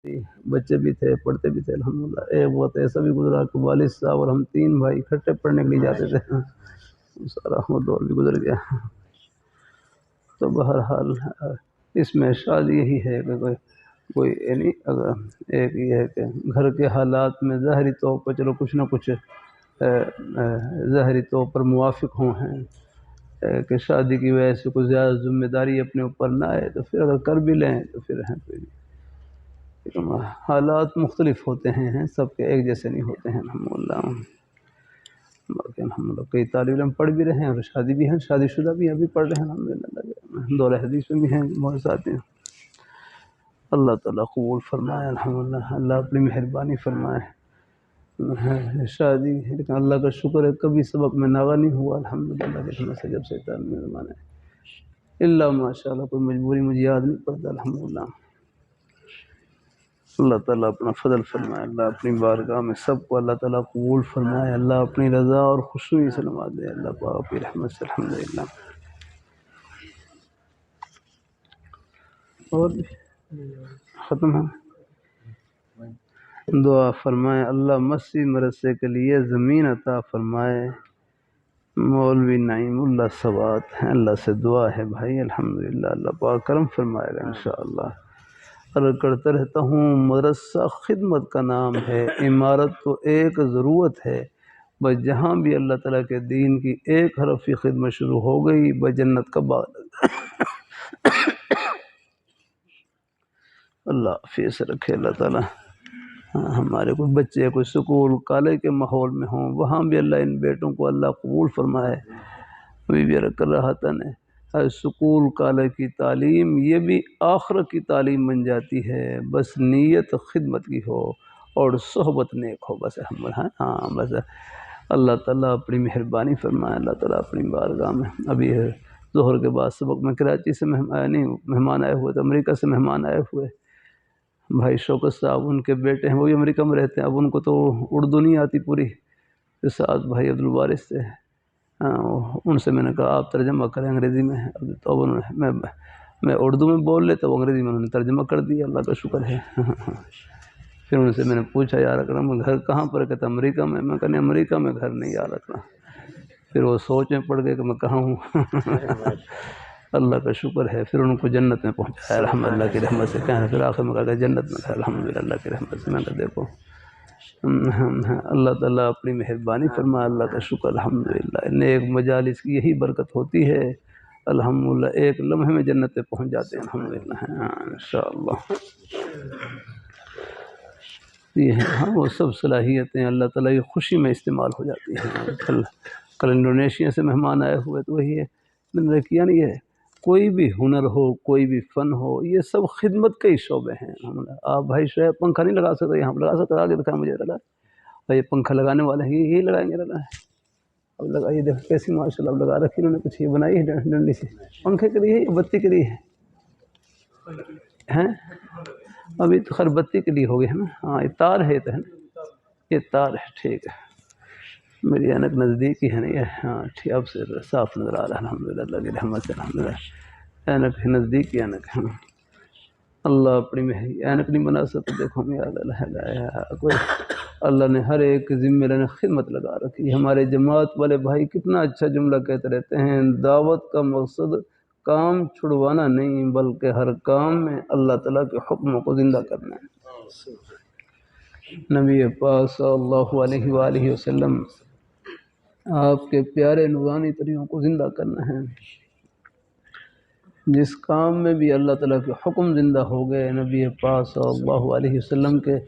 بچے بھی تھے، پڑھتے بھی تھے الحمدللہ۔ ایک وقت ایسا بھی گزرا کہ والد صاحب اور ہم 3 بھائی اکٹھے پڑھنے کے لیے جاتے تھے، سارا وہ دور بھی گزر گیا۔ تو بہرحال اس میں شادی یہی ہے کہ کوئی یعنی اگر ایک یہ ہے کہ گھر کے حالات میں ظاہری طور پر چلو کچھ نہ کچھ ظاہری طور پر موافق ہوں ہیں کہ شادی کی وجہ سے کوئی زیادہ ذمہ داری اپنے اوپر نہ آئے، تو پھر اگر کر بھی لیں تو پھر ہیں کوئی حالات مختلف ہوتے ہیں، سب کے ایک جیسے نہیں ہوتے ہیں الحمدللہ۔ باقی الحمدللہ کئی طالب علم پڑھ بھی رہے ہیں اور شادی بھی ہیں، شادی شدہ بھی ابھی پڑھ رہے ہیں الحمدللہ، دور حدیث میں بھی ہیں بہت ساتھ ہیں۔ اللہ تعالیٰ قبول فرمائے الحمدللہ، اللہ اپنی مہربانی فرمائے۔ شادی لیکن اللہ کا شکر ہے کبھی سبق میں ناغہ نہیں ہوا الحمدللہ، اللہ کے رحمت سے، جب سے تعلیم زمانے اللہ ماشاء اللہ کوئی مجبوری مجھے یاد نہیں پڑتا الحمدللہ۔ اللہ تعالیٰ اپنا فضل فرمائے، اللہ اپنی بارگاہ میں سب کو اللہ تعالیٰ قبول فرمائے، اللہ اپنی رضا اور خوشنودی سے نواز دے اللہ پاک کی رحمت سے الحمدللہ۔ اور ختم ہے، دعا فرمائے اللہ مسجد مدرسے کے لیے زمین عطا فرمائے۔ مولوی نعیم اللہ ثوات ہیں، اللہ سے دعا ہے بھائی الحمدللہ، اللہ پاک کرم فرمائے گا انشاءاللہ۔ عرض کرتا رہتا ہوں مدرسہ خدمت کا نام ہے، عمارت تو ایک ضرورت ہے، بس جہاں بھی اللہ تعالیٰ کے دین کی ایک حرف کی خدمت شروع ہو گئی بس جنت کا باغ اللہ حافظ رکھے اللہ تعالیٰ۔ ہمارے کوئی بچے کوئی سکول کالج کے ماحول میں ہوں، وہاں بھی اللہ ان بیٹوں کو اللہ قبول فرمائے۔ ابھی بھی عرض کر رہا تھا نے سکول کالج کی تعلیم یہ بھی آخرت کی تعلیم بن جاتی ہے، بس نیت خدمت کی ہو اور صحبت نیک ہو، بس ہاں بس اللہ تعالیٰ اپنی مہربانی فرمائے، اللہ تعالیٰ اپنی بارگاہ میں۔ ابھی ظہر کے بعد سبق میں کراچی سے مہمان آئے ہوئے تھے، امریکہ سے مہمان آئے ہوئے بھائی شوکت صاحب، ان کے بیٹے ہیں وہ بھی امریکہ میں رہتے ہیں، اب ان کو تو اردو نہیں آتی پوری، ساتھ بھائی عبدالوارث سے ان سے میں نے کہا آپ ترجمہ کریں انگریزی میں، تو انہوں نے میں اردو میں بول لیتا وہ انگریزی میں انہوں نے ترجمہ کر دیا، اللہ کا شکر ہے۔ پھر ان سے میں نے پوچھا یار اکرم گھر کہاں پر؟ کہتا امریکہ میں۔ میں کہا امریکہ میں گھر نہیں یار اکرم۔ پھر وہ سوچ میں پڑ گئے کہ میں کہاں ہوں۔ اللہ کا شکر ہے، پھر ان کو جنت میں پہنچایا الحمد اللہ کی رحمت سے، کہنا پھر آخر میں کہا کہ جنت میں تھا الحمدللہ اللہ کی رحمت سے۔ میں کہا دیکھو اللہ تعالیٰ اپنی مہربانی فرمائے، اللہ کا شکر الحمدللہ۔ نیک مجالس کی یہی برکت ہوتی ہے الحمدللہ، ایک لمحے میں جنت پہ پہنچ جاتے ہیں الحمدللہ انشاءاللہ۔ یہ ہاں وہ سب صلاحیتیں اللہ تعالیٰ کی خوشی میں استعمال ہو جاتی ہیں۔ کل انڈونیشیا سے مہمان آئے ہوئے تو وہی ہے میں نے کیا نہیں ہے، کوئی بھی ہنر ہو کوئی بھی فن ہو یہ سب خدمت کے ہی شعبے ہیں۔ آپ بھائی شعیب پنکھا نہیں لگا سکتے، یہاں لگا سکتے، آگے دکھائیں مجھے لگا اور یہ پنکھا لگانے والے ہیں یہی لگائیں گے لگا ہے۔ اب لگائیے دیکھ کیسی ماشاء اللہ اب لگا رکھی انہوں نے، کچھ یہ بنائی ہے ڈنڈی سے، پنکھے کے لیے بتی کے لیے ہیں، ابھی تو خیر بتی کے لیے ہو گیا ہے نا، ہاں یہ تار ہے تو ہے نا، یہ تار ہے ٹھیک ہے۔ میری اینک نزدیک ہی ہے نا یہ، ہاں ٹھیک اب سے صاف نظر آ رہا ہے الحمدللہ اللہ کی رحمت سے الحمدللہ۔ اینک نزدیک کی اینک ہے، اللہ اپنی اینک نہیں بنا سکتے دیکھو کوئی اللہ نے ہر ایک ذمہ لینے خدمت لگا رکھی۔ ہمارے جماعت والے بھائی کتنا اچھا جملہ کہتے رہتے ہیں، دعوت کا مقصد کام چھڑوانا نہیں بلکہ ہر کام میں اللہ تعالیٰ کے حکموں کو زندہ کرنا ہے۔ نبی پاک صلی اللہ علیہ وآلہ وسلم آپ کے پیارے نورانی طریقوں کو زندہ کرنا ہے۔ جس کام میں بھی اللہ تعالیٰ کے حکم زندہ ہو گئے، نبی پاک صلی اللہ علیہ وسلم کے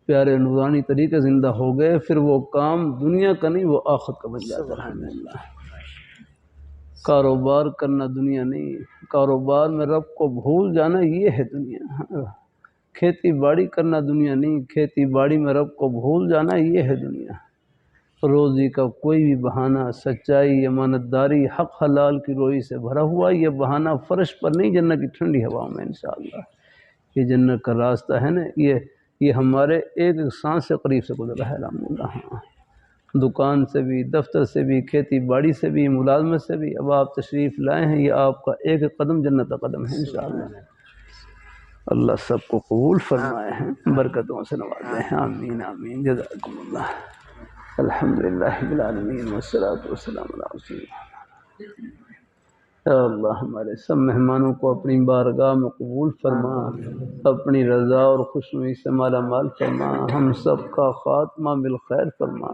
پیارے نورانی طریقے زندہ ہو گئے، پھر وہ کام دنیا کا نہیں وہ آخرت کا بن جاتا ہے الحمدللہ۔ کاروبار کرنا دنیا نہیں، کاروبار میں رب کو بھول جانا یہ ہے دنیا۔ کھیتی باڑی کرنا دنیا نہیں، کھیتی باڑی میں رب کو بھول جانا یہ ہے دنیا۔ روزی کا کوئی بھی بہانہ، سچائی امانت داری حق حلال کی روئی سے بھرا ہوا یہ بہانہ فرش پر نہیں، جنت کی ٹھنڈی ہواؤں میں انشاءاللہ۔ یہ جنت کا راستہ ہے نا، یہ ہمارے ایک سانس سے قریب سے گزر رہا ہے الحمدللہ۔ دکان سے بھی، دفتر سے بھی، کھیتی باڑی سے بھی، ملازمت سے بھی، اب آپ تشریف لائے ہیں، یہ آپ کا ایک قدم جنت کا قدم ہے انشاءاللہ۔ اللہ سب کو قبول فرمائے ہیں، برکتوں سے نوازے ہیں، آمین آمین، جزاکم اللہ۔ الحمدللہ رب العالمین والصلاۃ والسلام علی رسول اللہ۔ اے اللہ ہمارے سب مہمانوں کو اپنی بارگاہ میں قبول فرما، اپنی رضا اور خوشنوئی سے مالا مال فرما، ہم سب کا خاتمہ بالخیر فرما۔